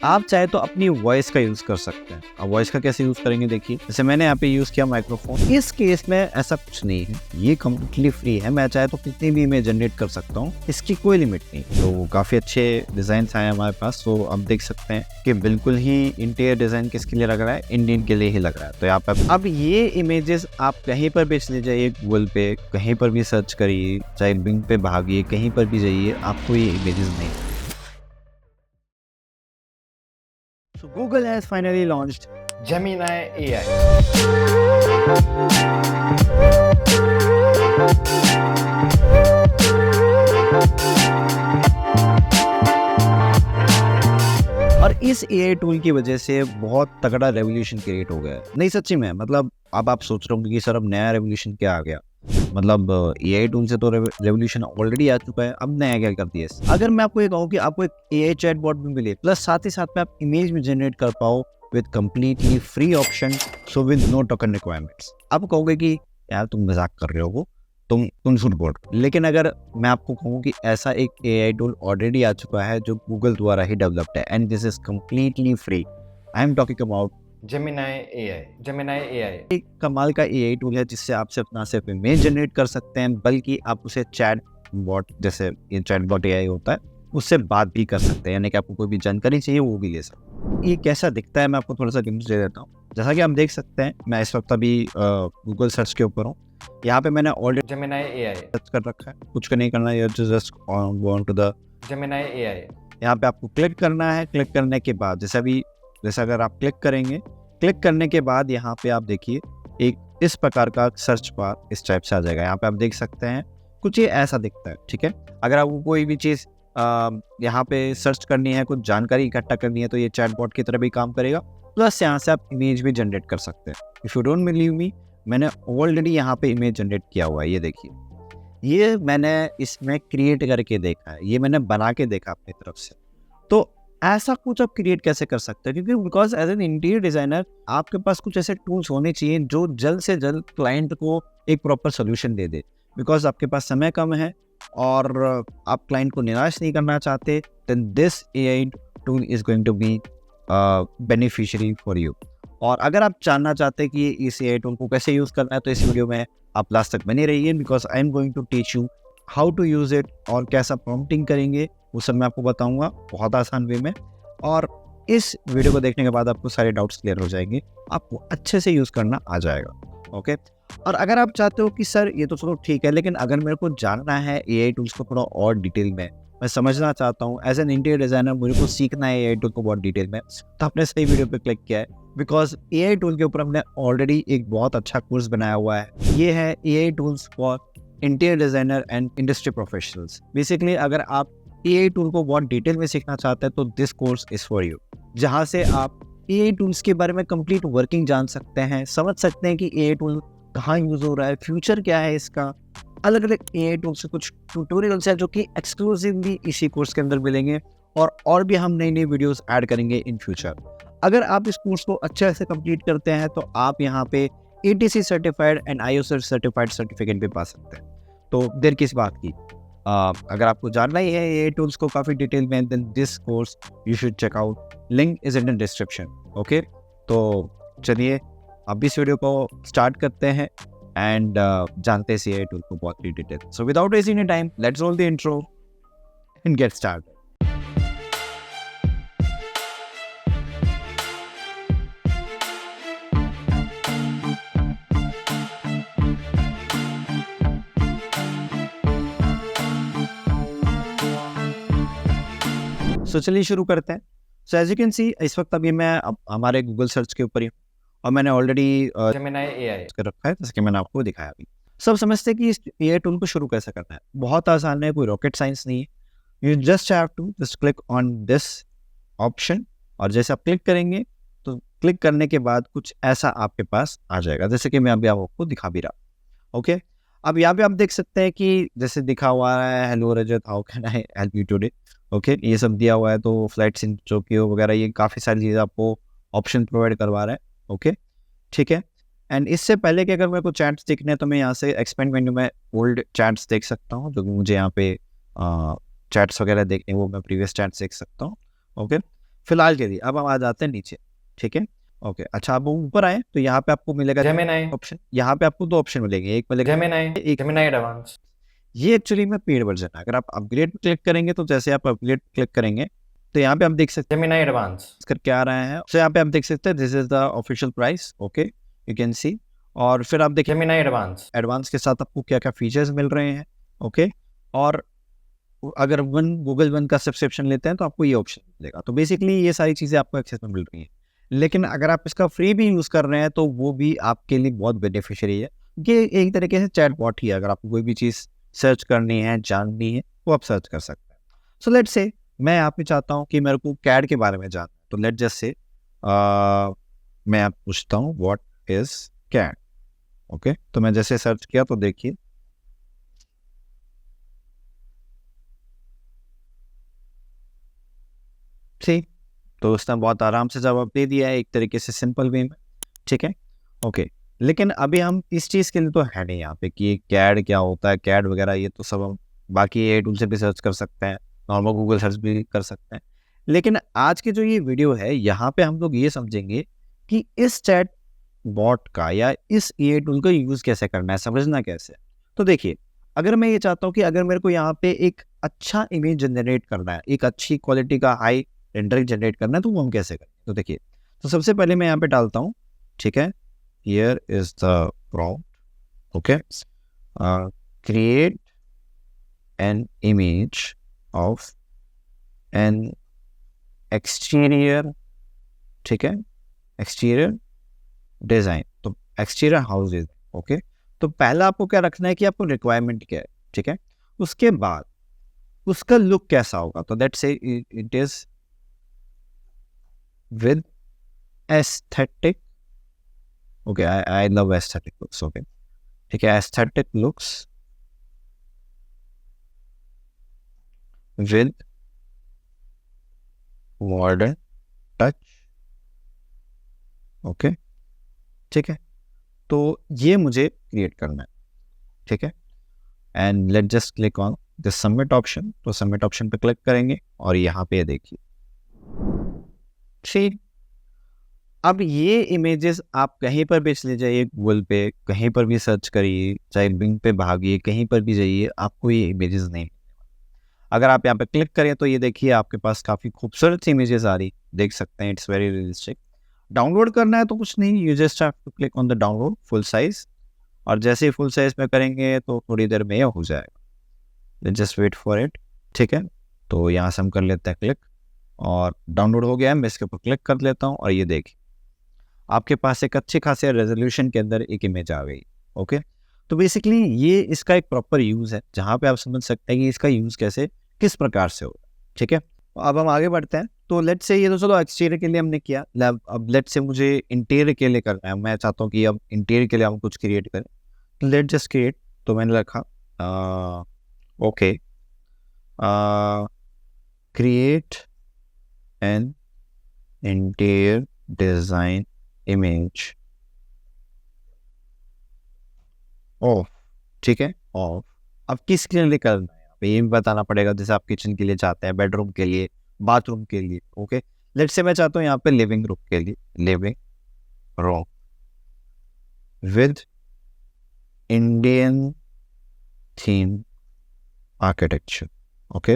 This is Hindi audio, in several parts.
आप चाहे तो अपनी वॉइस का यूज़ कर सकते हैं। अब वॉइस का कैसे यूज़ करेंगे देखिए, जैसे मैंने यहाँ पे यूज़ किया माइक्रोफोन। इस केस में ऐसा कुछ नहीं है, ये कम्प्लीटली फ्री है। मैं चाहे तो कितनी भी इमेज जनरेट कर सकता हूँ, इसकी कोई लिमिट नहीं। तो काफ़ी अच्छे डिज़ाइन आए हमारे पास। तो आप देख सकते हैं कि बिल्कुल ही इंटीरियर डिज़ाइन किसके लिए लग रहा है, इंडियन के लिए ही लग रहा है। तो यहाँ पर अब ये इमेजेस आप कहीं पर भी चले जाइए, गूगल पे कहीं पर भी सर्च करिए, चाहे बिंग पे भागिए, कहीं पर भी जाइए, आपको ये इमेजेस नहीं। So Google has finally launched Gemini AI. और इस AI टूल की वजह से बहुत तगड़ा रेवोल्यूशन क्रिएट हो गया है। नहीं सच्ची में, मतलब अब आप सोच रहे होंगे कि सर अब नया रेवोल्यूशन क्या आ गया। मतलब AI टूल से तो रेवोल्यूशन ऑलरेडी आ चुका है, अब नया क्या कर दिया है। अगर मैं आपको ये कहूँ कि आपको एक AI चैटबॉट भी मिले, प्लस साथ ही साथ में आप इमेज भी जनरेट कर पाओ with completely free option, so with no token requirements. आप कहोगे कि यार तुम मजाक कर रहे हो, तुम झूठ बोल रहे हो। लेकिन अगर मैं आपको कहूँ कि ऐसा एक AI टूल ऑलरेडी आ चुका है जो गूगल द्वारा ही डेवलप्ड है, and this is completely free. I am talking about Gemini AI. Gemini AI. एक कमाल का AI टूल है जिससे आप सिर्फ ना सिर्फ इमेज जनरेट कर सकते हैं, बल्कि आप उसे चैट बॉट, जैसे ये चैट बॉट AI होता है, उससे बात भी कर सकते हैं। यानी कि आपको कोई भी जानकारी चाहिए वो भी ले सकते हैं। ये कैसा दिखता है मैं आपको थोड़ा सा glimpse दे देता हूँ। जैसा कि आप देख सकते हैं, मैं इस वक्त अभी गूगल सर्च के ऊपर हूँ। यहाँ पे मैंने ऑलरेडी Gemini AI. सर्च कर रखा है, कुछ नहीं करना है, just go on to the Gemini AI. यहाँ पे आपको क्लिक करना है। क्लिक करने के बाद जैसे अगर आप क्लिक करेंगे, क्लिक करने के बाद यहाँ पे आप देखिए एक इस प्रकार का सर्च बार इस टाइप से आ जाएगा। यहाँ पे आप देख सकते हैं कुछ ये ऐसा दिखता है, ठीक है। अगर आपको कोई भी चीज़ यहाँ पे सर्च करनी है, कुछ जानकारी इकट्ठा करनी है, तो ये चैटबॉट की तरह भी काम करेगा। प्लस यहाँ से आप इमेज भी जनरेट कर सकते हैं। If you don't believe me, मैंने ऑलरेडी यहाँ पे इमेज जनरेट किया हुआ है। ये देखिए, ये मैंने इसमें क्रिएट करके देखा है, ये मैंने बना के देखा अपनी तरफ से। तो ऐसा कुछ आप क्रिएट कैसे कर सकते हैं, क्योंकि because as an interior designer आपके पास कुछ ऐसे टूल्स होने चाहिए जो जल्द से जल्द क्लाइंट को एक proper solution they they. Because आपके पास समय कम है और आप क्लाइंट को निराश नहीं करना चाहते, then this AI tool is going to be beneficiary for you. और अगर आप जानना चाहते हैं कि इस AI टूल को कैसे यूज़ करना है, तो इस वीडियो में आप लास्ट तक बने रहिए, because I am going to teach you how to use it, और कैसा प्रॉम्प्टिंग करेंगे वो सब मैं आपको बताऊंगा बहुत आसान वे में। और इस वीडियो को देखने के बाद आपको सारे डाउट्स क्लियर हो जाएंगे, आपको अच्छे से यूज़ करना आ जाएगा। ओके। और अगर आप चाहते हो कि सर ये तो चलो ठीक है, लेकिन अगर मेरे को जानना है AI टूल्स को थोड़ा और डिटेल में, मैं समझना चाहता हूँ एज एन इंटीरियर डिज़ाइनर, मुझे को सीखना है AI टूल को बहुत डिटेल में, तो आपने सही वीडियो पे क्लिक किया है। बिकॉज AI टूल के ऊपर हमने ऑलरेडी एक बहुत अच्छा कोर्स बनाया हुआ है। ये है AI tools for interior designer and industry professionals. Basically अगर आप AI टूल को बहुत डिटेल में सीखना चाहते हैं तो this course is for you, जहाँ से आप AI टूल्स के बारे में कंप्लीट वर्किंग जान सकते हैं, समझ सकते हैं कि AI टूल कहाँ यूज़ हो रहा है, फ्यूचर क्या है इसका। अलग अलग AI टूल्स से कुछ ट्यूटोरियल्स हैं जो कि एक्सक्लूसिवली इसी कोर्स के अंदर मिलेंगे, और भी हम नई नई वीडियोस ऐड करेंगे इन फ्यूचर। अगर आप इस कोर्स को अच्छे से कंप्लीट करते हैं तो आप यहाँ पे ATC certified and ISO certified certificate भी पा सकते हैं। तो देर किस बात की, अगर आपको जानना ही है AI टूल्स को काफ़ी डिटेल में, then this course you should check out, link is in the description. Okay, तो चलिए अब इस वीडियो को स्टार्ट करते हैं एंड जानते हैं AI टूल को बहुत ही detail. So without wasting any time, let's roll the intro and get start. So चलिए शुरू करते हैं। So as you can see, इस वक्त अभी मैं हमारे गूगल सर्च के ऊपर ही हूँ, और मैंने ऑलरेडी Gemini AI. कर रखा है, जैसे कि मैंने आपको दिखाया अभी। सब समझते हैं कि इस AI टूल को शुरू कैसे करना है। बहुत आसान है, कोई रॉकेट साइंस नहीं है। You just have to just click on this option, और जैसे आप क्लिक करेंगे तो क्लिक करने के बाद कुछ ऐसा आपके पास आ जाएगा, जैसे कि मैं अभी आपको दिखा भी रहा। ओके, अब यहाँ पे आप देख सकते हैं कि जैसे दिखा हुआ है, hello Rajat, how can I help you today. Okay, ये सब दिया हुआ है। तो फ्लाइट्स इन टोक्यो वगैरह, ये काफ़ी सारी चीज़ें आपको ऑप्शन प्रोवाइड करवा रहा है। ओके, ठीक है। एंड इससे पहले कि अगर मेरे को चैट्स देखने हैं तो मैं यहाँ से एक्सपेंड मेन्यू में ओल्ड चैट्स देख सकता हूँ, जो कि मुझे यहाँ पे चैट्स वगैरह देखने, वो मैं प्रीवियस चैट्स देख सकता हूँ। ओके, फिलहाल के लिए। अब हम आ जाते हैं नीचे, ठीक है। ओके, अच्छा अब ऊपर आए तो यहाँ पे आपको मिलेगा Gemini, ऑप्शन। यहाँ पे आपको 2 ऑप्शन मिलेंगे, एक मिलेगा एक, Gemini Advanced, ये एक्चुअली में पेड वर्जन है। अगर आप अपग्रेड पे क्लिक करेंगे तो जैसे आप अपग्रेड क्लिक करेंगे तो यहाँ पे आप देख सकते Gemini Advanced, हैं करके आ रहा है। तो यहाँ पे आप देख सकते हैं this is the official price, okay, you can सी। और फिर आप देखिए Gemini Advanced, एडवांस के साथ आपको क्या क्या फीचर्स मिल रहे हैं, ओके। और अगर गूगल वन का सब्सक्रिप्शन लेते हैं तो आपको ये ऑप्शन मिलेगा। तो बेसिकली ये सारी चीज़ें आपको एक्सेस में मिल रही हैं। लेकिन अगर आप इसका फ्री भी यूज़ कर रहे हैं तो वो भी आपके लिए बहुत बेनिफिशियरी है, क्योंकि एक तरीके से चैट बॉट ही है। अगर आपको कोई भी चीज़ सर्च करनी है, जाननी है, वो आप सर्च कर सकते हैं। सो लेट्स से मैं यहाँ पे चाहता हूँ कि मेरे को कैड के बारे में जानना है, तो लेट्स जस्ट से मैं आप पूछता हूँ व्हाट इज कैड, ओके। तो मैं जैसे सर्च किया तो देखिए ठीक, तो उसने बहुत आराम से जवाब दे दिया है, एक तरीके से सिंपल वे में, ठीक है, ओके। लेकिन अभी हम इस चीज़ के लिए तो है नहीं यहाँ पे कि कैड क्या होता है, कैड वगैरह ये तो सब हम बाकी ए टूल से भी सर्च कर सकते हैं, नॉर्मल गूगल सर्च भी कर सकते हैं। लेकिन आज की जो ये वीडियो है यहाँ पे हम लोग ये समझेंगे कि इस चैट बॉट का या इस ए टूल का यूज़ कैसे करना है, समझना कैसे है। तो देखिए, अगर मैं ये चाहता हूँ कि अगर मेरे को यहाँ पे एक अच्छा इमेज जनरेट करना है, एक अच्छी क्वालिटी का हाई रेंडरिंग जनरेट करना है, तो वो हम कैसे करें। तो देखिए, तो सबसे पहले मैं यहाँ पे डालता हूँ, ठीक है, here is the prompt, okay, create an image of N exterior, ठीक है, एक्सटीरियर डिजाइन, तो एक्सटीरियर हाउसेज, ओके। तो पहला आपको क्या रखना है कि आपको रिक्वायरमेंट क्या है, ठीक है। उसके बाद उसका लुक कैसा होगा, तो दैट से it is with aesthetic, okay, I love aesthetic looks, okay, ठीक है, aesthetic looks with modern touch, okay, ठीक है। तो ये मुझे क्रिएट करना है, ठीक है। And let just click on the submit option, तो सबमिट ऑप्शन पे क्लिक करेंगे और यहाँ पे देखिए, ठीक, अब ये इमेजेस आप कहीं पर भी चले जाइए, गूगल पे कहीं पर भी सर्च करिए, चाहे बिंग पे भागिए, कहीं पर भी जाइए, आपको ये इमेजेस नहीं। अगर आप यहाँ पे क्लिक करें तो ये देखिए आपके पास काफ़ी खूबसूरत सी इमेजेस आ रही, देख सकते हैं, इट्स वेरी रियलिस्टिक। डाउनलोड करना है तो कुछ नहीं, you just have to click on the download full size, और जैसे ही फुल साइज में करेंगे तो थोड़ी देर में ये हो जाएगा, जस्ट वेट फॉर इट, ठीक है। तो यहाँ से हम कर लेते हैं क्लिक, और डाउनलोड हो गया है, मैं इसके ऊपर क्लिक कर लेता हूँ, और ये देखिए आपके पास एक अच्छे खासे रेजोल्यूशन के अंदर एक इमेज आ गई, ओके। तो बेसिकली ये इसका एक प्रॉपर यूज़ है, जहाँ पे आप समझ सकते हैं कि इसका यूज़ कैसे किस प्रकार से होगा, ठीक है। तो अब हम आगे बढ़ते हैं। तो लेट्स से ये तो चलो एक्सटीरियर के लिए हमने किया, अब लेट्स से मुझे इंटीरियर के लिए करना है। मैं चाहता हूँ कि अब इंटीरियर के लिए हम कुछ क्रिएट करें, तो लेट जस्ट क्रिएट, तो मैंने रखा okay, create an interior design image of, ठीक है, ऑफ। अब किसके लिए करना है, ये भी बताना पड़ेगा, जैसे आप किचन के लिए चाहते हैं, बेडरूम के लिए, बाथरूम के लिए, ओके। लेट्स से मैं चाहता हूँ यहाँ पे लिविंग रूम के लिए, living room with Indian theme architecture, okay.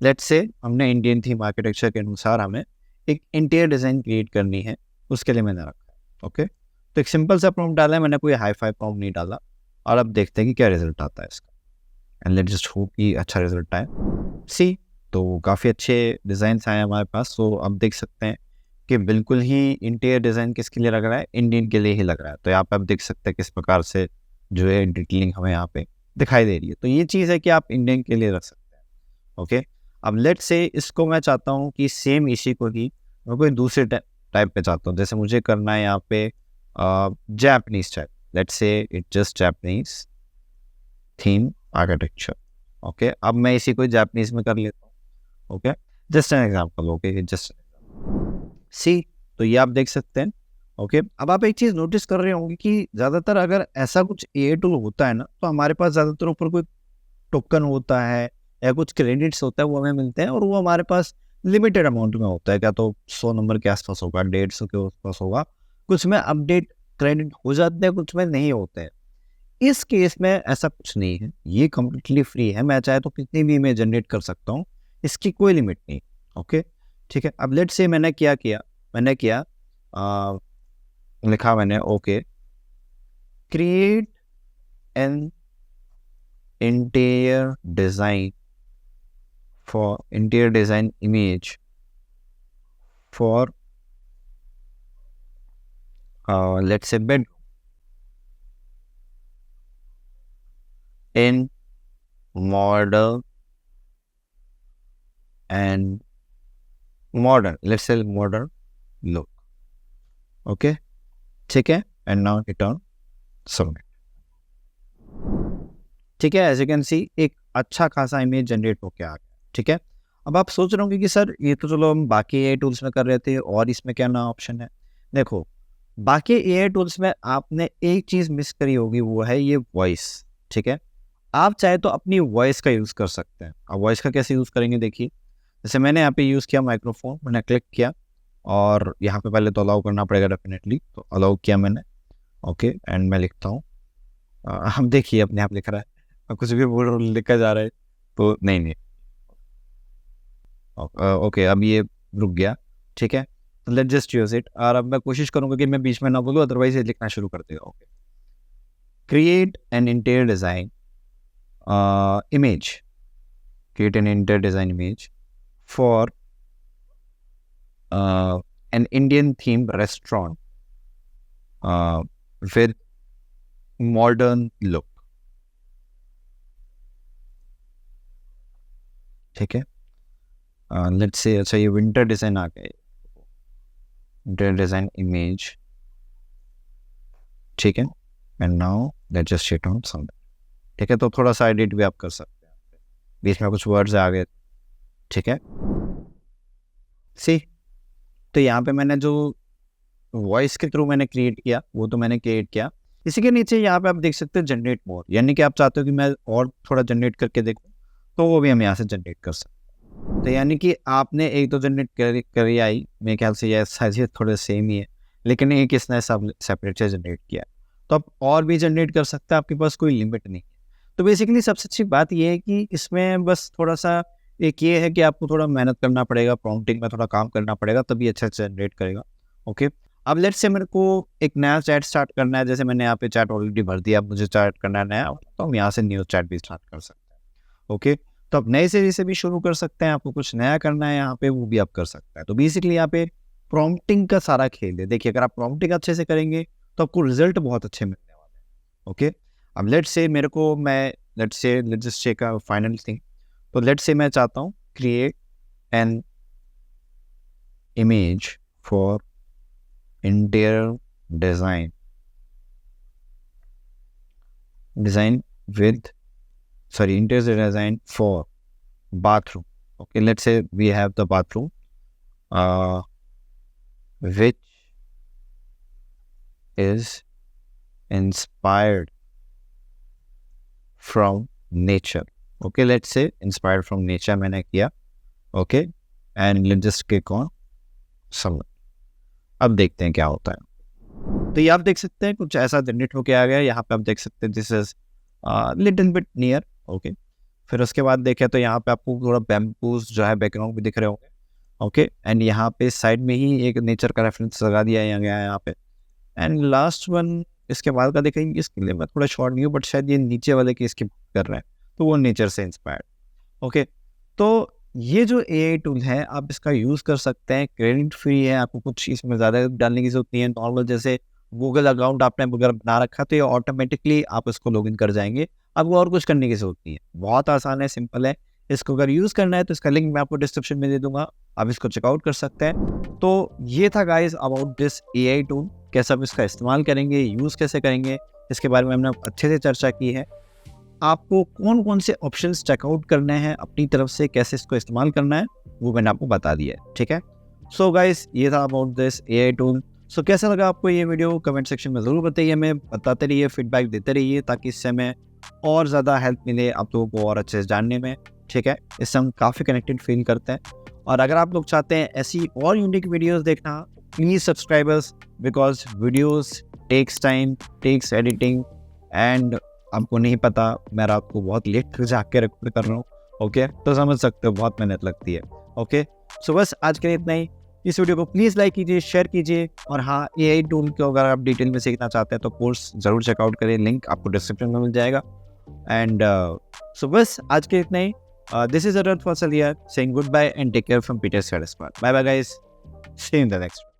Let's say हमने इंडियन थीम आर्किटेक्चर के अनुसार हमें एक इंटीरियर डिज़ाइन क्रिएट करनी है, उसके लिए मैंने रखा है, ओके। तो एक सिंपल सा प्रॉम्प्ट डाला है मैंने, कोई हाई फाई प्रॉम्प्ट नहीं डाला, और अब देखते हैं कि क्या रिजल्ट आता है इसका, एंड लेट्स जस्ट होप कि अच्छा रिजल्ट आए। सी, तो काफ़ी अच्छे डिज़ाइंस आए हमारे पास। तो अब देख सकते हैं कि बिल्कुल ही इंटीरियर डिज़ाइन किसके लिए लग रहा है, इंडियन के लिए ही लग रहा है। तो यहाँ पे आप देख सकते हैं किस प्रकार से जो है डिटेलिंग हमें यहाँ पे दिखाई दे रही है। तो ये चीज़ है कि आप इंडियन के लिए रख सकते हैं, ओके। अब लेट्स से इसको मैं चाहता हूँ कि सेम इसी को ही मैं कोई दूसरे टाइप पे चाहता हूँ, जैसे मुझे करना है यहाँ पे Japanese type, let's say it just Japanese theme architecture, okay. अब मैं इसी को जापानीज में कर लेता हूँ, okay, just an example, okay, just see. तो ये आप देख सकते हैं, ओके। अब आप एक चीज़ नोटिस कर रहे होंगे कि ज़्यादातर अगर ऐसा कुछ ए टूल होता है ना, तो हमारे पास ज़्यादातर ऊपर कोई टोकन होता है या कुछ क्रेडिट्स होता है, वो हमें मिलते हैं, और वो हमारे पास लिमिटेड अमाउंट में होता है, क्या तो 100 नंबर के आसपास होगा, 150 के आसपास होगा, कुछ में अपडेट क्रेडिट हो जाते हैं, कुछ में नहीं होते हैं। इस केस में ऐसा कुछ नहीं है, ये कम्प्लीटली फ्री है, मैं चाहे तो कितनी भी इमेज जनरेट कर सकता हूँ, इसकी कोई लिमिट नहीं। ओके, ठीक है। अब लेट्स से मैंने किया लिखा मैंने okay, create an interior design image for let's say bed in modern let's say modern look. Okay, ठीक है, and now hit on submit. ठीक है, एज यू कैन सी एक अच्छा खासा इमेज जनरेट होके आ गया। ठीक है, अब आप सोच रहे होंगे कि सर ये तो चलो हम बाकी एआई टूल्स में कर रहे थे और इसमें क्या ना ऑप्शन है। देखो, बाकी एआई टूल्स में आपने एक चीज मिस करी होगी, वो है ये वॉइस। ठीक है, आप चाहे तो अपनी वॉइस का यूज़ कर सकते हैं। अब वॉइस का कैसे यूज़ करेंगे, देखिए, जैसे मैंने यहाँ पे यूज़ किया माइक्रोफोन, मैंने क्लिक किया और यहाँ पे पहले तो अलाउ करना पड़ेगा डेफिनेटली, तो अलाउ किया मैंने। ओके, एंड मैं लिखता हूँ, हम देखिए अपने आप लिख रहा है, अब कुछ भी बोल लिखा जा रहा है तो नहीं। ओके, अब ये रुक गया। ठीक है, लेट जस्ट यूज इट, और अब मैं कोशिश करूँगा कि मैं बीच में ना बोलूँ, अदरवाइज ये लिखना शुरू कर देगा। Okay, create an interior design image, create an interior design image for an Indian themed restaurant with modern look. ठीक है, let's say अच्छा ये winter design आ गया, interior design image। ठीक है, and now let's just hit on something। ठीक है, तो थोड़ा सा एडिट भी आप कर सकते हैं, बीच में कुछ वर्ड्स आ गए। ठीक है, सी, तो यहाँ पे मैंने जो वॉइस के थ्रू मैंने क्रिएट किया वो तो मैंने क्रिएट किया। इसी के नीचे यहाँ पे आप देख सकते हैं जनरेट मोर, यानी कि आप चाहते हो कि मैं और थोड़ा जनरेट करके देखूँ तो वो भी हम यहाँ से जनरेट कर सकते हैं। तो यानी कि आपने एक तो जनरेट करी आई, मेरे ख्याल से यह साइज थोड़े सेम ही है, लेकिन एक इसने सब सेपरेट से जनरेट किया, तो आप और भी जनरेट कर सकते हैं, आपके पास कोई लिमिट नहीं है। तो बेसिकली सबसे अच्छी बात यह है कि इसमें बस थोड़ा सा एक ये है कि आपको थोड़ा मेहनत करना पड़ेगा, प्रॉम्प्टिंग में थोड़ा काम करना पड़ेगा, तभी अच्छा जनरेट करेगा। ओके, अब लेट्स से मेरे को एक नया चैट स्टार्ट करना है, जैसे मैंने यहाँ पे चैट ऑलरेडी भर दिया, अब मुझे चैट करना है नया, तो हम यहाँ से न्यू चैट भी स्टार्ट कर सकते हैं। ओके, तो आप नए सीरीज से भी शुरू कर सकते हैं, आपको कुछ नया करना है यहाँ पे वो भी आप कर सकते हैं। तो बेसिकली यहाँ पे प्रॉम्प्टिंग का सारा खेल है। देखिए, अगर आप प्रॉम्प्टिंग अच्छे से करेंगे तो आपको रिजल्ट बहुत अच्छे मिलने वाले हैं। ओके, अब लेट्स से मेरे को let's just check a final thing, तो लेट्स से मैं चाहता हूँ create an image for interior design interior design for bathroom. Okay, let's say we have the bathroom which is inspired from nature. Okay, let's say inspired from nature मैंने किया। Okay, and let's just click on submit। अब देखते हैं क्या होता है। तो ये आप देख सकते हैं कुछ ऐसा जनरेट होके आ गया। यहाँ पे आप देख सकते हैं this is little bit near. Okay, फिर उसके बाद देखें तो यहाँ पे आपको थोड़ा बैम्बूज जो है बैकग्राउंड भी दिख रहे होंगे। ओके, एंड यहाँ पे साइड में ही एक नेचर का रेफरेंस लगा दिया है यहाँ पे। एंड लास्ट वन इसके बाद का देखेंगे, इसके लिए मैं थोड़ा शॉर्ट नहीं हूँ, बट शायद ये नीचे वाले की स्किप कर रहे हैं, तो वो नेचर से इंस्पायर्ड। ओके, तो ये जो एआई टूल है आप इसका यूज़ कर सकते हैं, क्रेडिट फ्री है, आपको कुछ इसमें ज़्यादा डालने की जरूरत नहीं है। नॉर्मल जैसे गूगल अकाउंट आपने अगर बना रखा तो ये ऑटोमेटिकली आप इसको लॉगिन कर जाएंगे, आपको और कुछ करने की जरूरत नहीं है। बहुत आसान है, सिंपल है। इसको अगर यूज़ करना है तो इसका लिंक मैं आपको डिस्क्रिप्शन में दे दूंगा, आप इसको चेकआउट कर सकते हैं। तो ये था guys about this AI tool, कैसे आप इसका इस्तेमाल करेंगे, यूज़ कैसे करेंगे, इसके बारे में हमने अच्छे से चर्चा की है। आपको कौन कौन से ऑप्शंस चेकआउट करने हैं अपनी तरफ से, कैसे इसको इस्तेमाल करना है, वो मैंने आपको बता दिया है। ठीक है, सो गाइस ये था अबाउट दिस एआई टूल। सो कैसा लगा आपको ये वीडियो, कमेंट सेक्शन में ज़रूर बताइए, हमें बताते रहिए, फीडबैक देते रहिए, ताकि इससे हमें और ज़्यादा हेल्प मिले आप लोगों को और अच्छे से जानने में। ठीक है, इससे हम काफ़ी कनेक्टेड फील करते हैं। और अगर आप लोग चाहते हैं ऐसी और यूनिक वीडियोस देखना, please subscribers, because videos takes time, takes editing, and आपको नहीं पता मैं रात को बहुत लेट तक जाग के रिकॉर्ड कर रहा हूँ। ओके, तो समझ सकते हो बहुत मेहनत लगती है। ओके, सो बस आज के लिए इतना ही। इस वीडियो को प्लीज़ लाइक कीजिए, शेयर कीजिए, और हाँ, AI टूल को अगर आप डिटेल में सीखना चाहते हैं तो कोर्स ज़रूर चेकआउट करें, लिंक आपको डिस्क्रिप्शन में मिल जाएगा। एंड सो बस आज के लिए इतना ही। This is Arun Faisal here saying goodbye and take care from Peter Square. Bye bye guys. See you in the next one.